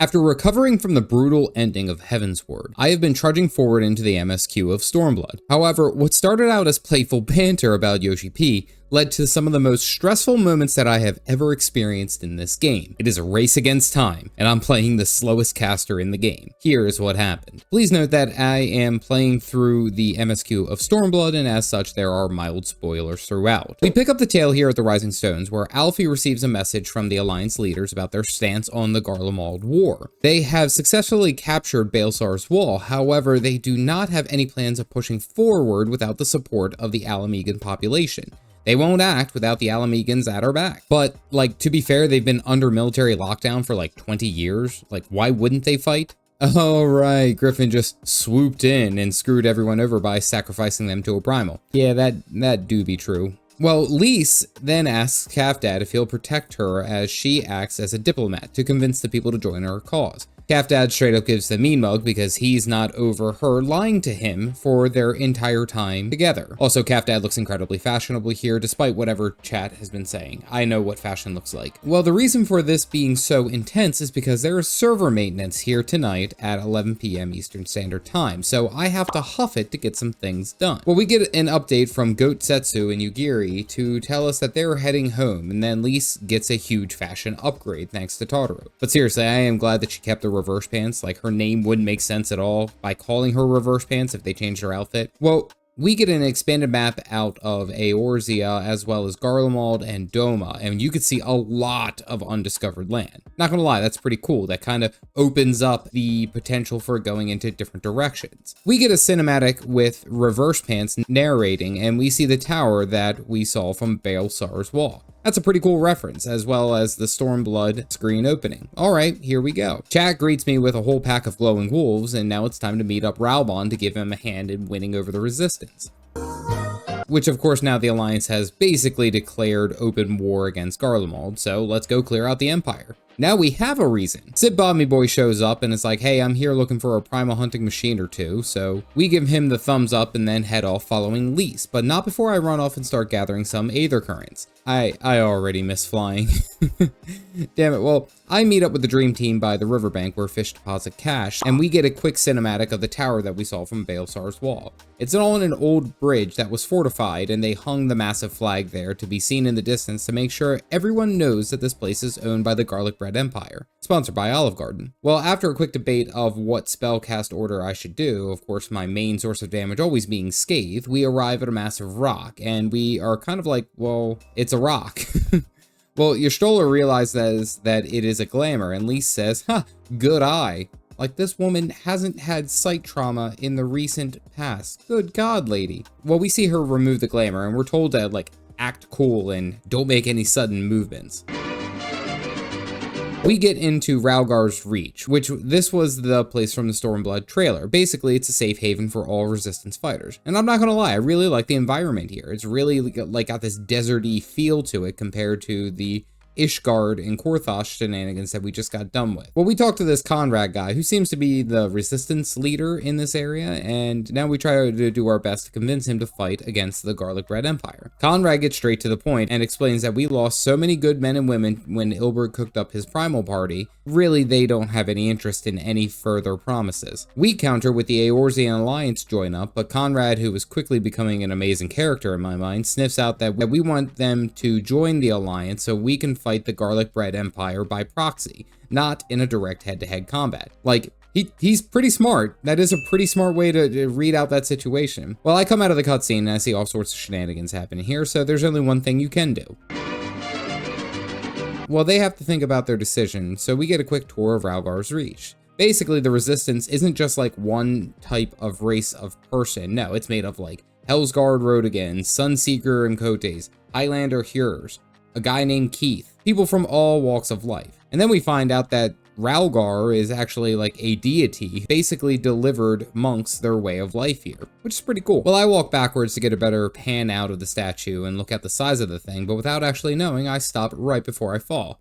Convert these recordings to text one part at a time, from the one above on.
After recovering from the brutal ending of Heavensward, I have been trudging forward into the MSQ of Stormblood. However, what started out as playful banter about Yoshi P led to some of the most stressful moments that I have ever experienced in this game. It is a race against time, and I'm playing the slowest caster in the game. Here is what happened. Please note that I am playing through the MSQ of Stormblood, and as such, there are mild spoilers throughout. We pick up the tale here at the Rising Stones, where Alfie receives a message from the Alliance leaders about their stance on the Garlemald War. They have successfully captured Baelsar's Wall, however, they do not have any plans of pushing forward without the support of the Alamegan population. They won't act without the Alamegans at our back. But, like, to be fair, they've been under military lockdown for like 20 years. Like, why wouldn't they fight? Oh, right, Griffin just swooped in and screwed everyone over by sacrificing them to a primal. Yeah, that do be true. Well, Lise then asks Caff Dad if he'll protect her as she acts as a diplomat to convince the people to join her cause. Caff Dad straight up gives the mean mug because he's not over her lying to him for their entire time together. Also, Caff Dad looks incredibly fashionable here despite whatever chat has been saying. I know what fashion looks like. Well, the reason for this being so intense is because there is server maintenance here tonight at 11 p.m. Eastern Standard Time, so I have to huff it to get some things done. Well, we get an update from Goat Setsu and Yugiri to tell us that they're heading home, and then Lise gets a huge fashion upgrade thanks to Totoro. But seriously, I am glad that she kept the reverse pants. Like, her name wouldn't make sense at all by calling her reverse pants if they changed her outfit. Well, we get an expanded map out of Eorzea as well as Garlemald and Doma, and you could see a lot of undiscovered land. Not gonna lie, that's pretty cool. That kind of opens up the potential for going into different directions. We get a cinematic with reverse pants narrating, and we see the tower that we saw from Baelsar's Wall. That's a pretty cool reference, as well as the Stormblood screen opening. Alright, here we go. Chat greets me with a whole pack of glowing wolves, and now it's time to meet up Raubon to give him a hand in winning over the Resistance. Which of course now the Alliance has basically declared open war against Garlemald, so let's go clear out the Empire. Now we have a reason. Sid Bobby Boy shows up and is like, hey, I'm here looking for a primal hunting machine or two, so we give him the thumbs up and then head off following Lise, but not before I run off and start gathering some Aether Currents. I already miss flying. Damn it, well, I meet up with the Dream Team by the riverbank where fish deposit cash, and we get a quick cinematic of the tower that we saw from Baelsar's Wall. It's all on an old bridge that was fortified, and they hung the massive flag there to be seen in the distance to make sure everyone knows that this place is owned by the Garlic Bread Empire, sponsored by Olive Garden. Well, after a quick debate of what spellcast order I should do, of course my main source of damage always being Scathe, we arrive at a massive rock, and we are kind of like, well, it's a rock. Well, Y'shtola realizes that it is a glamour, and Lise says, huh, good eye. Like, this woman hasn't had sight trauma in the recent past. Good God, lady. Well, we see her remove the glamour, and we're told to, like, act cool and don't make any sudden movements. We get into Ralgar's Reach, which this was the place from the Stormblood trailer. Basically, it's a safe haven for all Resistance fighters. And I'm not gonna lie, I really like the environment here. It's really like got this deserty feel to it compared to the Ishgard and Korthosh shenanigans that we just got done with. Well, we talked to this Conrad guy who seems to be the resistance leader in this area, and now we try to do our best to convince him to fight against the Garlic Bread Empire. Conrad gets straight to the point and explains that we lost so many good men and women when Ilberg cooked up his primal party. Really, they don't have any interest in any further promises. We counter with the Eorzean Alliance join up, but Conrad, who is quickly becoming an amazing character in my mind, sniffs out that we want them to join the Alliance so we can fight the Garlic Bread Empire by proxy, not in a direct head-to-head combat. Like, he's pretty smart. That is a pretty smart way to read out that situation. Well, I come out of the cutscene and I see all sorts of shenanigans happening here, so there's only one thing you can do. Well, they have to think about their decision, so we get a quick tour of Ralgar's Reach. Basically, the Resistance isn't just like one type of race of person. No, it's made of like Hellsguard Rhodigans, Sunseeker and Cotes, Highlander Hures, a guy named Keith, people from all walks of life. And then we find out that Ralgar is actually like a deity, basically delivered monks their way of life here, which is pretty cool. Well, I walk backwards to get a better pan out of the statue and look at the size of the thing, but without actually knowing, I stop right before I fall.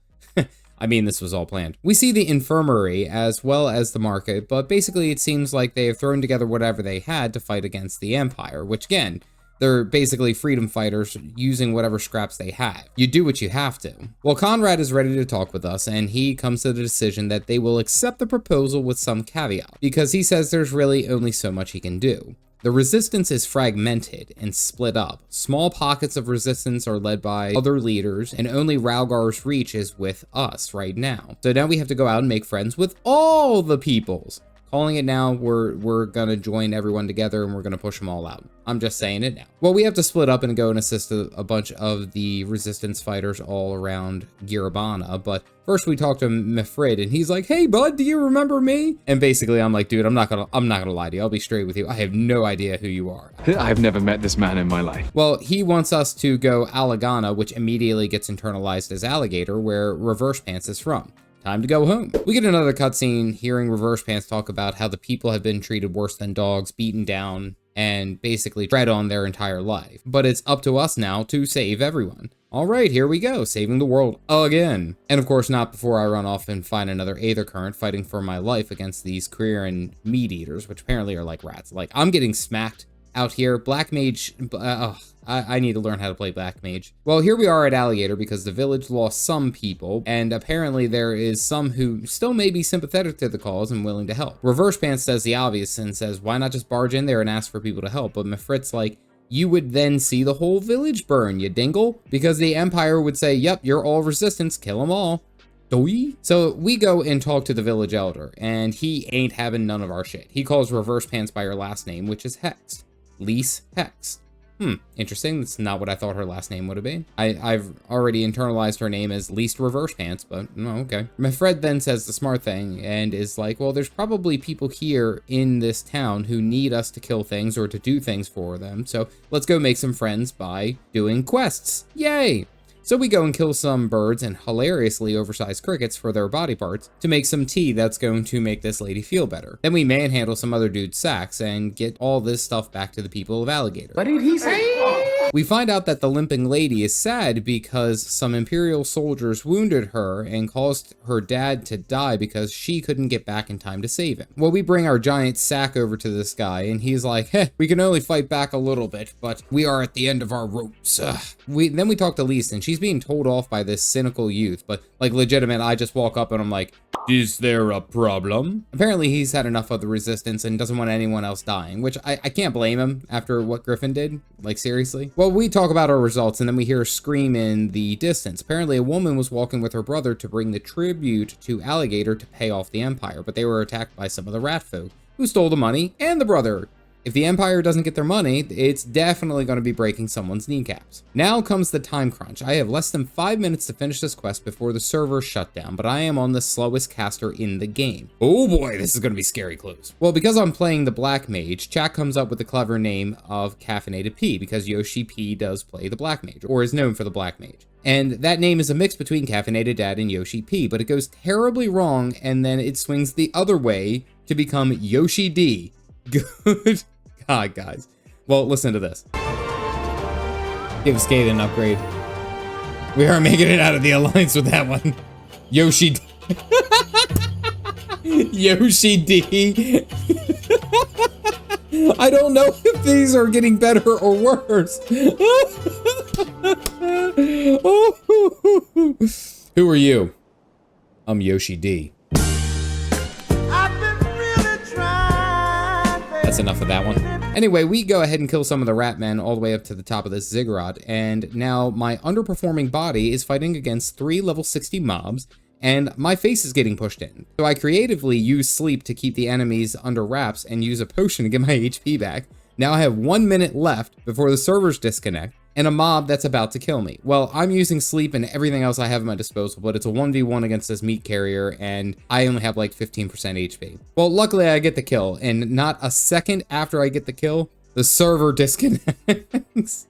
I mean, this was all planned. We see the infirmary as well as the market, but basically it seems like they have thrown together whatever they had to fight against the Empire, which again, They're basically freedom fighters using whatever scraps they have. You do what you have to. Well, Conrad is ready to talk with us, and he comes to the decision that they will accept the proposal with some caveat, because he says there's really only so much he can do. The resistance is fragmented and split up. Small pockets of resistance are led by other leaders, and only Raugar's reach is with us right now. So now we have to go out and make friends with all the peoples. Calling it now, we're gonna join everyone together and we're gonna push them all out. I'm just saying it now. Well, we have to split up and go and assist a bunch of the resistance fighters all around Girabana, but first we talk to Mifrid and he's like, "Hey bud, do you remember me?" And basically I'm like, "Dude, I'm not gonna lie to you. I'll be straight with you. I have no idea who you are." I've never met this man in my life. Well, he wants us to go Alagana, which immediately gets internalized as Alligator, where Reverse Pants is from. Time to go home. We get another cutscene hearing Reverse Pants talk about how the people have been treated worse than dogs, beaten down, and basically tread on their entire life. But it's up to us now to save everyone. All right, here we go, saving the world again. And of course, not before I run off and find another Aether Current fighting for my life against these Quirian meat eaters, which apparently are like rats. Like, I'm getting smacked out here. Black Mage, I need to learn how to play Black Mage. Well, here we are at Alligator because the village lost some people, and apparently there is some who still may be sympathetic to the cause and willing to help. Reverse Pants says the obvious and says, why not just barge in there and ask for people to help? But Mifrit's like, you would then see the whole village burn, you dingle. Because the Empire would say, yep, you're all resistance, kill them all. Doi? So we go and talk to the village elder, and he ain't having none of our shit. He calls Reverse Pants by her last name, which is Hex. Lise Hex. Interesting. That's not what I thought her last name would have been. I've already internalized her name as Least Reverse Pants, but no, okay. Mifrid then says the smart thing and is like, well, there's probably people here in this town who need us to kill things or to do things for them, so let's go make some friends by doing quests. Yay! So we go and kill some birds and hilariously oversized crickets for their body parts to make some tea that's going to make this lady feel better. Then we manhandle some other dude's sacks and get all this stuff back to the people of Alligator. What did he say? We find out that the limping lady is sad because some Imperial soldiers wounded her and caused her dad to die because she couldn't get back in time to save him. Well, we bring our giant sack over to this guy and he's like, heh, we can only fight back a little bit, but we are at the end of our ropes. Then we talk to Lise and she's being told off by this cynical youth, but like legitimate, I just walk up and I'm like, is there a problem? Apparently he's had enough of the resistance and doesn't want anyone else dying, which I can't blame him after what Griffin did. Like, seriously? Well, we talk about our results and then we hear a scream in the distance. Apparently a woman was walking with her brother to bring the tribute to Alligator to pay off the Empire, but they were attacked by some of the rat folk who stole the money and the brother. If the Empire doesn't get their money, it's definitely going to be breaking someone's kneecaps. Now comes the time crunch. I have less than 5 minutes to finish this quest before the server shut down, but I am on the slowest caster in the game. Oh boy, this is going to be scary close. Well, because I'm playing the Black Mage, chat comes up with the clever name of Caffeinated P, because Yoshi P does play the Black Mage, or is known for the Black Mage. And that name is a mix between Caffeinated Dad and Yoshi P, but it goes terribly wrong, and then it swings the other way to become Yoshi D. Good God, guys. Well, listen to this. Give Skate an upgrade. We are making it out of the alliance with that one. Yoshi D. Yoshi D. I don't know if these are getting better or worse. Who are you? I'm Yoshi D. That's enough of that one. Anyway, we go ahead and kill some of the rat men all the way up to the top of this ziggurat, and now my underperforming body is fighting against 3 level 60 mobs, and my face is getting pushed in. So I creatively use sleep to keep the enemies under wraps and use a potion to get my HP back. Now I have 1 minute left before the servers disconnect, and a mob that's about to kill me. Well, I'm using sleep and everything else I have at my disposal, but it's a 1v1 against this meat carrier, and I only have like 15% HP. Well, luckily I get the kill, and not a second after I get the kill, the server disconnects.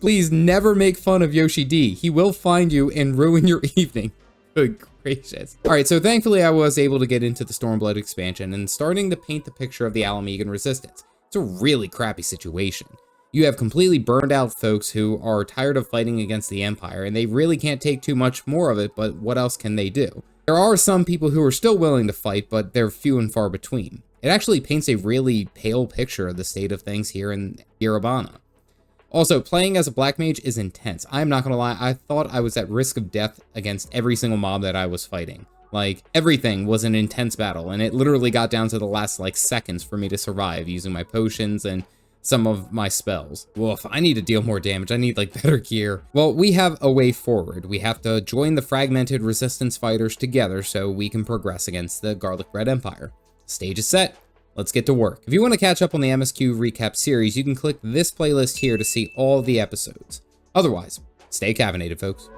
Please never make fun of Yoshi D. He will find you and ruin your evening. Good gracious. All right, so thankfully I was able to get into the Stormblood expansion and starting to paint the picture of the Alamegan resistance. It's a really crappy situation. You have completely burned out folks who are tired of fighting against the Empire, and they really can't take too much more of it, but what else can they do? There are some people who are still willing to fight, but they're few and far between. It actually paints a really pale picture of the state of things here in Girabana. Also, playing as a black mage is intense. I'm not gonna lie, I thought I was at risk of death against every single mob that I was fighting. Like, everything was an intense battle, and it literally got down to the last, like, seconds for me to survive using my potions and some of my spells. Woof, I need to deal more damage. I need, like, better gear. Well, we have a way forward. We have to join the fragmented resistance fighters together so we can progress against the Garlic Bread Empire. Stage is set. Let's get to work. If you want to catch up on the MSQ recap series, you can click this playlist here to see all the episodes. Otherwise, stay caffeinated, folks.